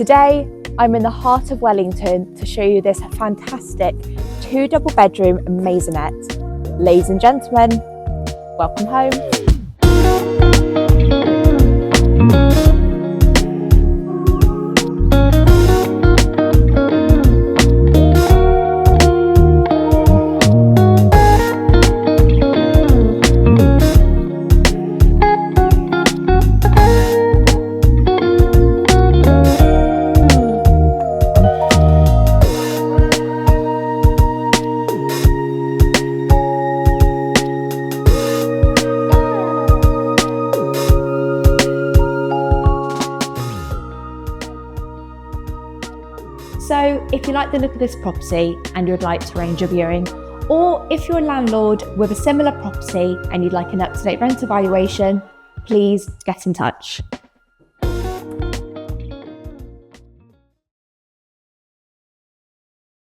Today, I'm in the heart of Wellington to show you this fantastic 2 double bedroom maisonette. Ladies and gentlemen, welcome home. So if you like the look of this property and you would like to arrange a viewing, or if you're a landlord with a similar property and you'd like an up-to-date rent evaluation, please get in touch.